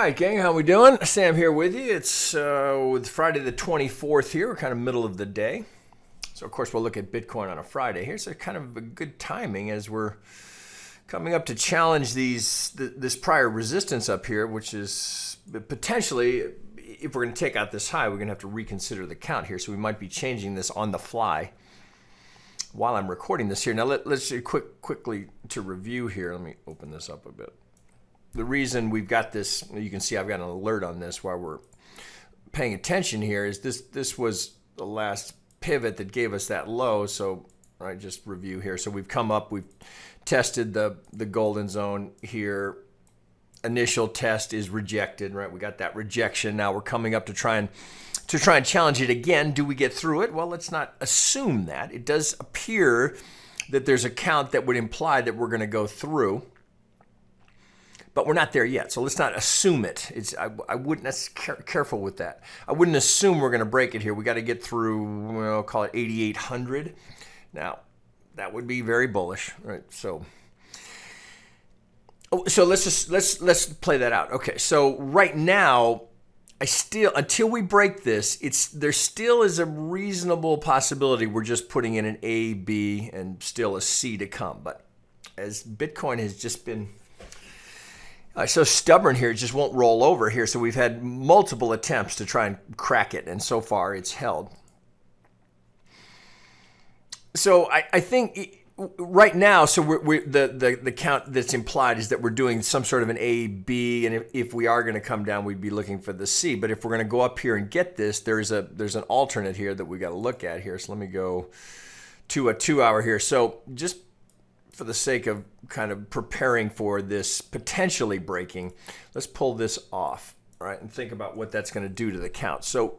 right, gang, how we doing? Sam here with you. It's with Friday the 24th here. We're kind of middle of the day. So, of course, we'll look at Bitcoin on a Friday. Here's a kind of a good timing as we're coming up to challenge this prior resistance up here, which is potentially, if we're going to take out this high, we're going to have to reconsider the count here. So we might be changing this on the fly while I'm recording this here. Now, let's do quickly to review here. Let me open this up a bit. The reason we've got this, you can see I've got an alert on this while we're paying attention here, is this was the last pivot that gave us that low. So I just review here. So we've come up, we've tested the golden zone here. Initial test is rejected, right? We got that rejection. Now we're coming up to try and challenge it again. Do we get through it? Well, let's not assume that. It does appear that there's a count that would imply that we're going to go through. But we're not there yet, so let's not assume it. I wouldn't, that's careful with that. I wouldn't assume we're going to break it here. We got to get through, well, call it 8,800. Now, that would be very bullish, right? So let's play that out. Okay, so right now, until we break this, there still is a reasonable possibility we're just putting in an A, B, and still a C to come. But as Bitcoin has just been so stubborn here, it just won't roll over here. So we've had multiple attempts to try and crack it, and so far it's held. So I think right now, so the count that's implied is that we're doing some sort of an A, B, and if we are going to come down, we'd be looking for the C. But if we're going to go up here and get this, there's an alternate here that we got to look at here. So let me go to a 2-hour here. So just for the sake of kind of preparing for this potentially breaking, let's pull this off, right, and think about what that's going to do to the count. So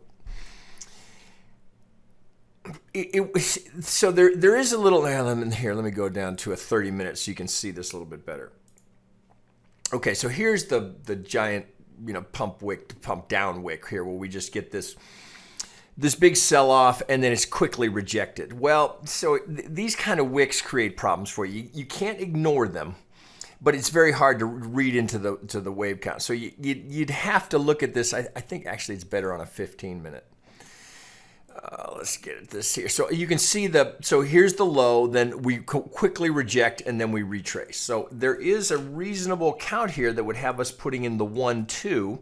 there is a little element here. Let me go down to a 30 minutes so you can see this a little bit better. Okay, so here's the giant, pump down wick here, where we just get this big sell-off, and then it's quickly rejected. Well, so these kind of wicks create problems for you. You can't ignore them, but it's very hard to read into the wave count. So you'd have to look at this. I think actually it's better on a 15-minute. Let's get at this here. So you can see so here's the low, then we quickly reject, and then we retrace. So there is a reasonable count here that would have us putting in the 1, 2,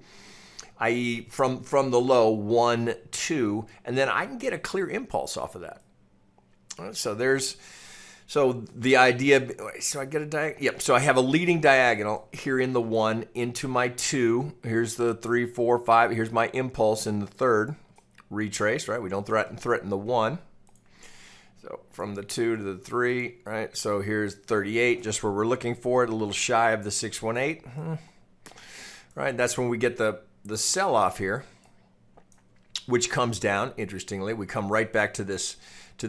i.e. from the low, 1, 2, and then I can get a clear impulse off of that. All right, so the idea, so I get a yep. So I have a leading diagonal here in the 1 into my 2. Here's the 3, 4, 5. Here's my impulse in the third. Retrace, right? We don't threaten the 1. So from the 2 to the 3, right? So here's 38, just where we're looking for it, a little shy of the 618. Right, that's when we get the sell-off here, which comes down. Interestingly, we come right back to this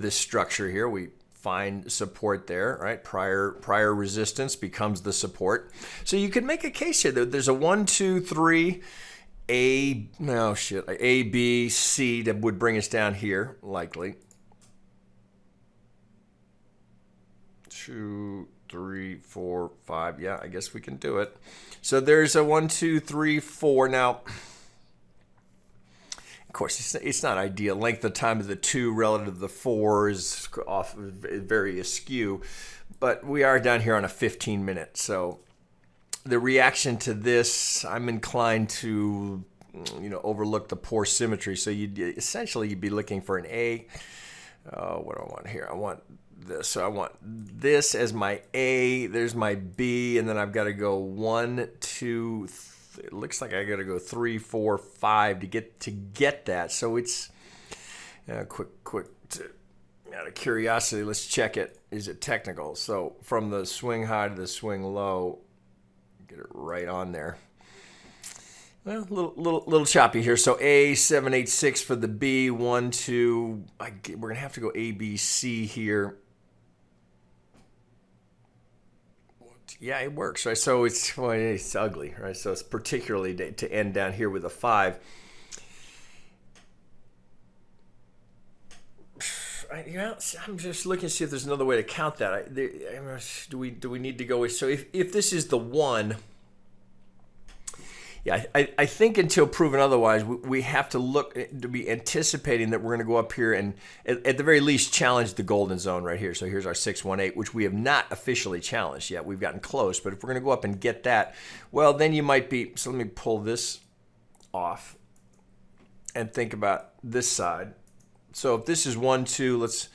structure here. We find support there, right? Prior resistance becomes the support. So you could make a case here that there's a 1, 2, 3, A, B, C that would bring us down here, likely. 2, 3, 4, 5. Yeah, I guess we can do it. So there's a 1, 2, 3, 4. Now, of course, it's not ideal. Length of time of the 2 relative to the 4 is off, very askew. But we are down here on a 15-minute. So the reaction to this, I'm inclined to, overlook the poor symmetry. So you'd be looking for an A. What do I want here? I want this. So I want this as my A. There's my B, and then I've got to go 1, 2. It looks like I got to go 3, 4, 5 to get that. So it's quick. Out of curiosity, let's check it. Is it technical? So from the swing high to the swing low, get it right on there. Well, little choppy here. So A 786 for the B, 1, 2. We're gonna have to go A, B, C here. Yeah, it works, right? So it's ugly, right? So it's particularly to end down here with a 5. I'm just looking to see if there's another way to count that. Do we need to go with? So if this is the 1, Yeah, I think until proven otherwise, we have to look to be anticipating that we're going to go up here and at the very least challenge the golden zone right here. So here's our 618, which we have not officially challenged yet. We've gotten close, but if we're going to go up and get that, well, then you might be, so let me pull this off and think about this side. So if this is 1, 2, let's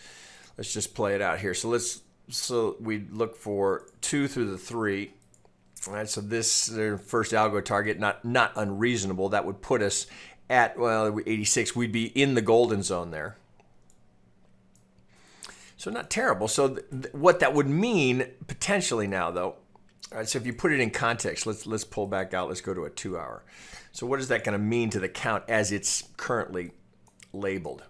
just play it out here. So we look for 2 through the 3. All right, so this their first algo target, not unreasonable. That would put us at, well, 86. We'd be in the golden zone there. So not terrible. So what that would mean potentially now, though, all right, so if you put it in context, let's pull back out. Let's go to a 2-hour. So what is that going to mean to the count as it's currently labeled?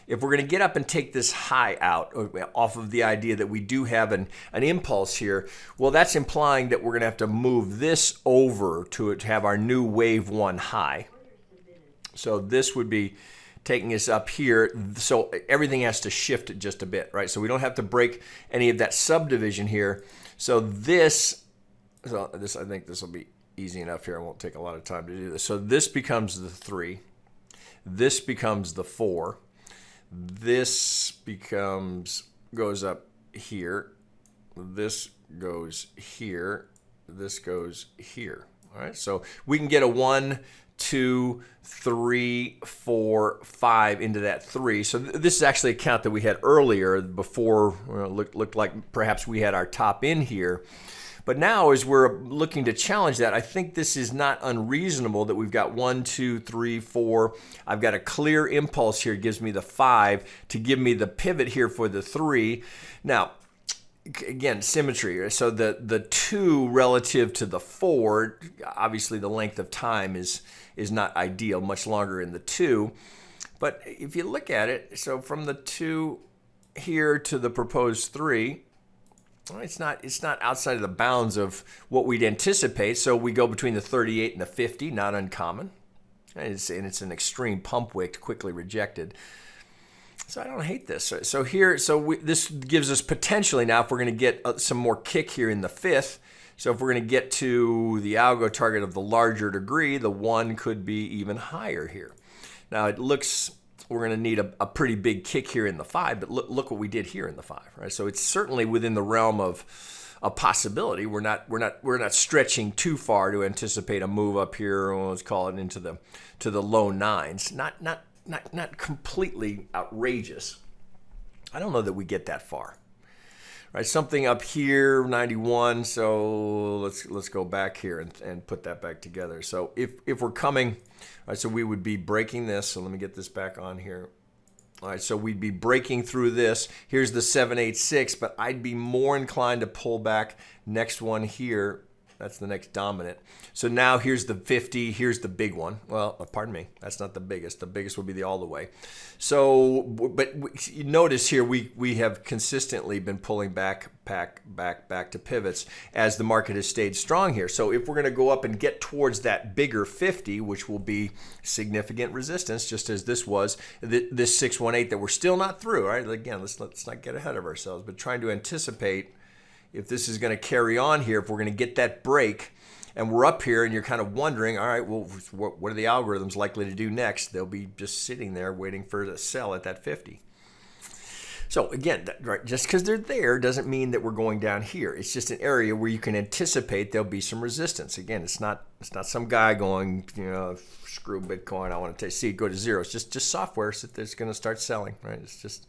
If we're going to get up and take this high out off of the idea that we do have an impulse here, well, that's implying that we're going to have to move this over to have our new wave 1 high. So this would be taking us up here. So everything has to shift just a bit, right? So we don't have to break any of that subdivision here. So this I think this will be easy enough here. I won't take a lot of time to do this. So this becomes the 3. This becomes the 4. This goes up here. This goes here. This goes here. All right. So we can get a 1, 2, 3, 4, 5 into that 3. So this is actually a count that we had earlier before looked like perhaps we had our top in here. But now as we're looking to challenge that, I think this is not unreasonable that we've got 1, 2, 3, 4. I've got a clear impulse here. It gives me the 5 to give me the pivot here for the 3. Now, again, symmetry. So the 2 relative to the 4, obviously the length of time is not ideal, much longer in the 2. But if you look at it, so from the 2 here to the proposed 3, well, it's not outside of the bounds of what we'd anticipate. So we go between the 38 and the 50, not uncommon. And it's an extreme pump wick, quickly rejected. So I don't hate this. So here, this gives us potentially now, if we're going to get some more kick here in the 5th, so if we're going to get to the algo target of the larger degree, the 1 could be even higher here. Now it looks, we're going to need a pretty big kick here in the 5, but look what we did here in the 5, right? So it's certainly within the realm of a possibility. We're not stretching too far to anticipate a move up here. Let's call it into the low 9s. Not completely outrageous. I don't know that we get that far. Right, something up here, 91. So let's go back here and put that back together. So if we're coming, all right, so we would be breaking this. So let me get this back on here. All right, so we'd be breaking through this. Here's the 786, but I'd be more inclined to pull back next one here. That's the next dominant. So now here's the 50. Here's the big one. Well, pardon me. That's not the biggest. The biggest would be the all the way. So, but you notice here we have consistently been pulling back to pivots as the market has stayed strong here. So if we're going to go up and get towards that bigger 50, which will be significant resistance, just as this was, this 618 that we're still not through. Right? Again, let's not get ahead of ourselves, but trying to anticipate if this is going to carry on here, if we're going to get that break, and we're up here and you're kind of wondering, all right, well, what are the algorithms likely to do next? They'll be just sitting there waiting for the sell at that 50. So again, right, just because they're there doesn't mean that we're going down here. It's just an area where you can anticipate there'll be some resistance. Again, it's not some guy going, screw Bitcoin, I want to see it go to zero. It's just software that's going to start selling, right? It's just...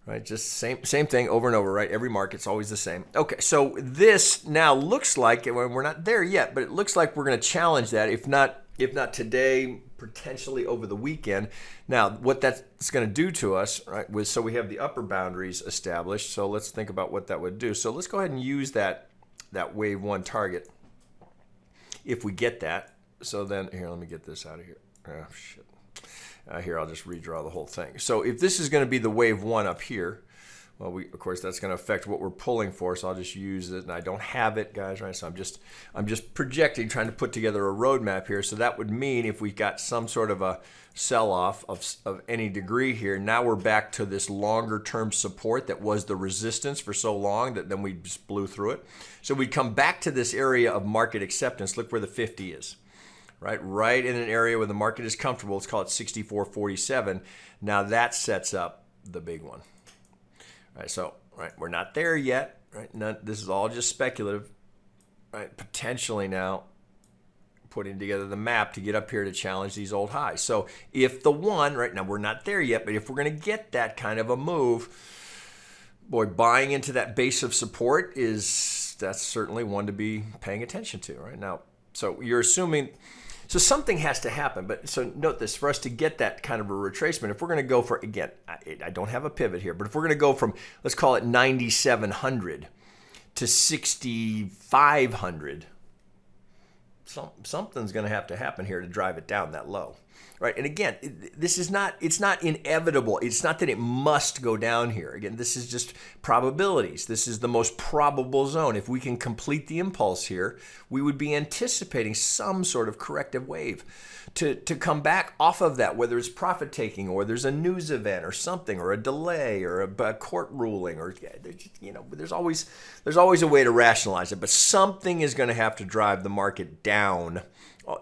Right, just same thing over and over, right? Every market's always the same. Okay, so this now looks like, we're not there yet, but it looks like we're going to challenge that, if not today, potentially over the weekend. Now, what that's going to do to us, right? So we have the upper boundaries established. So let's think about what that would do. So let's go ahead and use that wave 1 target if we get that. So then here, let me get this out of here. Oh shit. Here, I'll just redraw the whole thing. So if this is going to be the wave 1 up here, well, of course, that's going to affect what we're pulling for. So I'll just use it, and I don't have it, guys, right? So I'm just projecting, trying to put together a roadmap here. So that would mean if we got some sort of a sell-off of any degree here, now we're back to this longer-term support that was the resistance for so long that then we just blew through it. So we'd come back to this area of market acceptance. Look where the 50 is. right in an area where the market is comfortable. Let's call it 64.47. Now that sets up the big one. Right, so we're not there yet. Right, this is all just speculative. Right, potentially now putting together the map to get up here to challenge these old highs. So if the one, right now we're not there yet, but if we're going to get that kind of a move, boy, buying into that base of support that's certainly one to be paying attention to right now. So you're assuming, so something has to happen. But so note this, for us to get that kind of a retracement, if we're going to go for, again, I don't have a pivot here, but if we're going to go from, let's call it 9,700 to 6,500, something's going to have to happen here to drive it down that low. Right. And again, it's not inevitable. It's not that it must go down here. Again, this is just probabilities. This is the most probable zone. If we can complete the impulse here, we would be anticipating some sort of corrective wave to come back off of that, whether it's profit taking or there's a news event or something or a delay or a court ruling or, there's always a way to rationalize it. But something is going to have to drive the market down,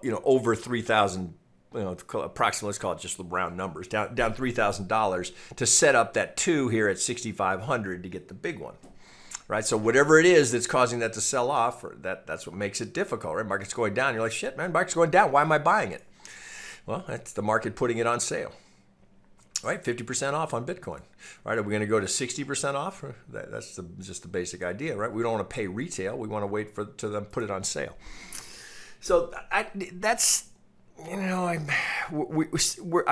over 3,000. Approximately, let's call it just the round numbers, down $3,000 to set up that 2 here at 6,500 to get the big one, right? So whatever it is that's causing that to sell off, that's what makes it difficult, right? Market's going down. You're like, shit, man, market's going down. Why am I buying it? Well, that's the market putting it on sale, right? 50% off on Bitcoin, right? Are we going to go to 60% off? That's just the basic idea, right? We don't want to pay retail. We want to wait to them put it on sale. So that's. I'm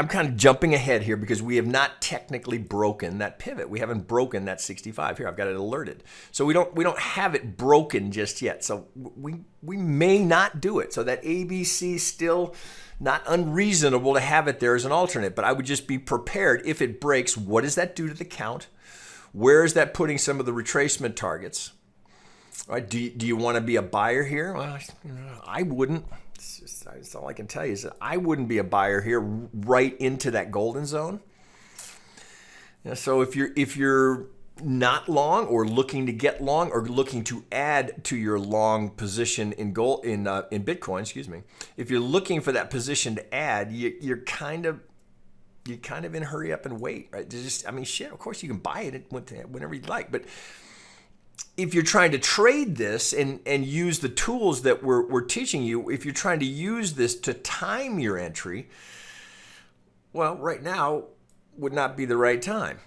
kind of jumping ahead here because we have not technically broken that pivot. We haven't broken that 65 here. I've got it alerted. So we don't have it broken just yet. So we may not do it. So that ABC still not unreasonable to have it there as an alternate, but I would just be prepared if it breaks. What does that do to the count? Where is that putting some of the retracement targets? All right, do you want to be a buyer here? Well, I wouldn't. That's all I can tell you is that I wouldn't be a buyer here right into that golden zone. So if you're not long or looking to get long or looking to add to your long position in gold in Bitcoin, if you're looking for that position to add, you're kind of in hurry up and wait, right? Of course you can buy it whenever you'd like, but if you're trying to trade this and use the tools that we're teaching you, if you're trying to use this to time your entry, well, right now would not be the right time,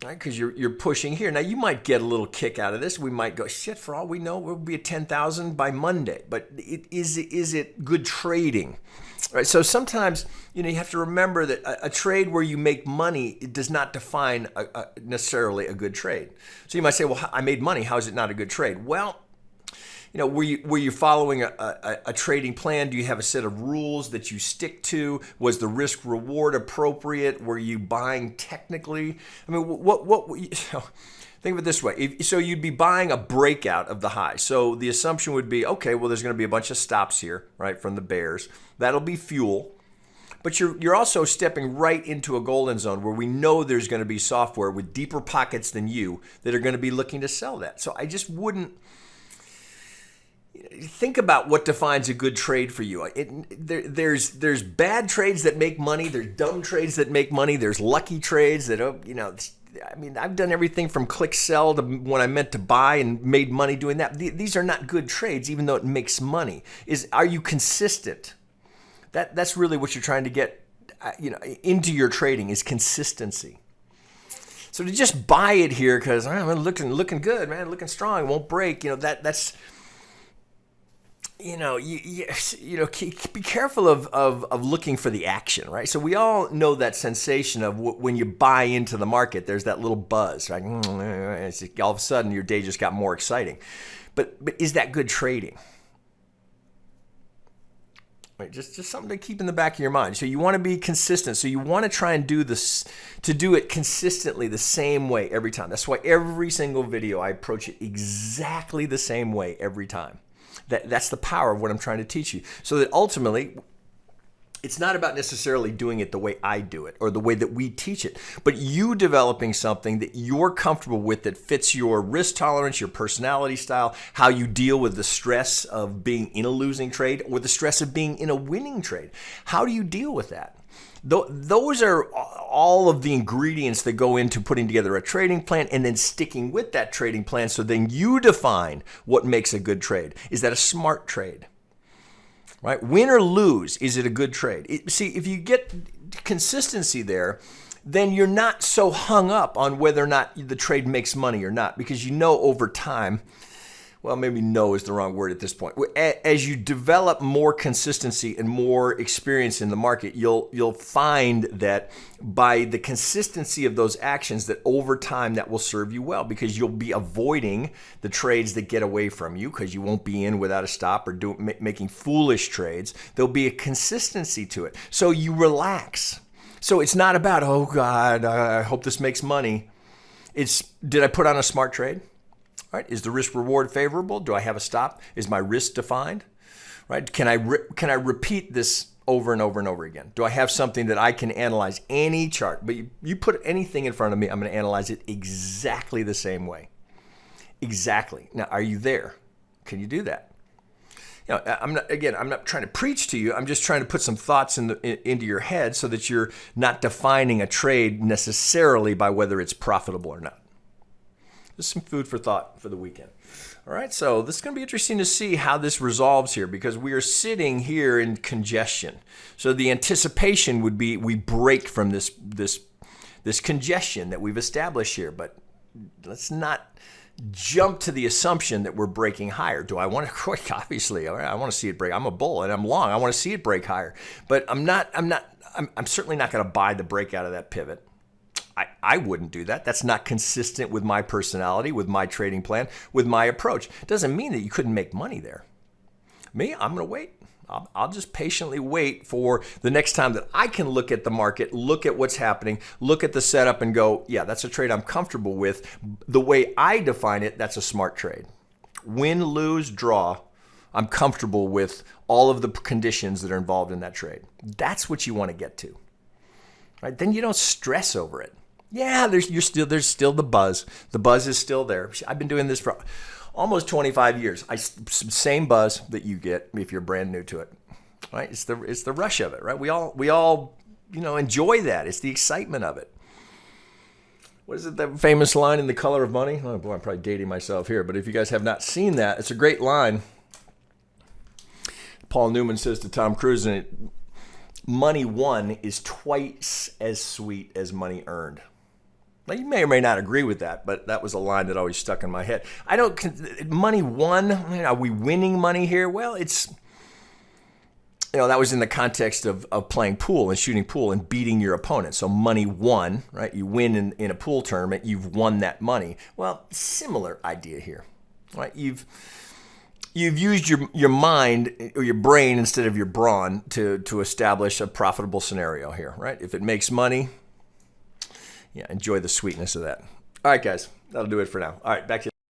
right? Because you're pushing here. Now, you might get a little kick out of this. We might go, shit, for all we know, we'll be at 10,000 by Monday. But is it good trading? Right, so sometimes you have to remember that a trade where you make money, it does not define necessarily a good trade. So you might say, well, I made money. How is it not a good trade? Well, were you following a trading plan? Do you have a set of rules that you stick to? Was the risk reward appropriate? Were you buying technically? Think of it this way. So you'd be buying a breakout of the high. So the assumption would be, okay, well, there's going to be a bunch of stops here, right, from the bears. That'll be fuel. But you're also stepping right into a golden zone where we know there's going to be software with deeper pockets than you that are going to be looking to sell that. So I just wouldn't think about what defines a good trade for you. There's bad trades that make money. There's dumb trades that make money. There's lucky trades that, I've done everything from click sell to when I meant to buy and made money doing that. These are not good trades, even though it makes money. Are you consistent? That's really what you're trying to get, into your trading is consistency. So to just buy it here because I'm looking good, man, looking strong, won't break. That's. Be careful of looking for the action, right? So we all know that sensation of when you buy into the market, there's that little buzz, right? All of a sudden your day just got more exciting. But is that good trading? Right, just something to keep in the back of your mind. So you want to be consistent. So you want to try and do it consistently the same way every time. That's why every single video I approach it exactly the same way every time. That's the power of what I'm trying to teach you. So that ultimately, it's not about necessarily doing it the way I do it or the way that we teach it, but you developing something that you're comfortable with that fits your risk tolerance, your personality style, how you deal with the stress of being in a losing trade or the stress of being in a winning trade. How do you deal with that? Those are all of the ingredients that go into putting together a trading plan and then sticking with that trading plan, so then you define what makes a good trade. Is that a smart trade? Right? Win or lose, is it a good trade? See, if you get consistency there, then you're not so hung up on whether or not the trade makes money or not, because you know over time, well, maybe no is the wrong word at this point. As you develop more consistency and more experience in the market, you'll find that by the consistency of those actions, that over time that will serve you well, because you'll be avoiding the trades that get away from you, because you won't be in without a stop or making foolish trades. There'll be a consistency to it. So you relax. So it's not about, oh God, I hope this makes money. It's, did I put on a smart trade? Right? Is the risk reward favorable? Do I have a stop? Is my risk defined? Right? Can I repeat this over and over and over again? Do I have something that I can analyze any chart? But you put anything in front of me, I'm going to analyze it exactly the same way. Exactly. Now, are you there? Can you do that? You know, I'm not trying to preach to you. I'm just trying to put some thoughts into your head so that you're not defining a trade necessarily by whether it's profitable or not. Just some food for thought for the weekend. All right, so this is going to be interesting to see how this resolves here, because we are sitting here in congestion. So the anticipation would be we break from this congestion that we've established here, but let's not jump to the assumption that we're breaking higher. Do I want to break? Obviously, all right, I want to see it break. I'm a bull and I'm long. I want to see it break higher, but I'm certainly not going to buy the break out of that pivot. I wouldn't do that. That's not consistent with my personality, with my trading plan, with my approach. Doesn't mean that you couldn't make money there. Me, I'm going to wait. I'll just patiently wait for the next time that I can look at the market, look at what's happening, look at the setup and go, yeah, that's a trade I'm comfortable with. The way I define it, that's a smart trade. Win, lose, draw. I'm comfortable with all of the conditions that are involved in that trade. That's what you want to get to. Right? Then you don't stress over it. Yeah, there's still the buzz. The buzz is still there. I've been doing this for almost 25 years. Same buzz that you get if you're brand new to it. Right? It's the rush of it, right? We all enjoy that. It's the excitement of it. What is it, that famous line in The Color of Money? Oh boy, I'm probably dating myself here, but if you guys have not seen that, it's a great line. Paul Newman says to Tom Cruise in it, money won is twice as sweet as money earned. Now, you may or may not agree with that, but that was a line that always stuck in my head. Money won, are we winning money here? Well, that was in the context of playing pool and shooting pool and beating your opponent. So money won, right? You win in a pool tournament, you've won that money. Well, similar idea here, right? You've used your mind or your brain instead of your brawn to establish a profitable scenario here, right? If it makes money, yeah, enjoy the sweetness of that. All right, guys, that'll do it for now. All right, back to you.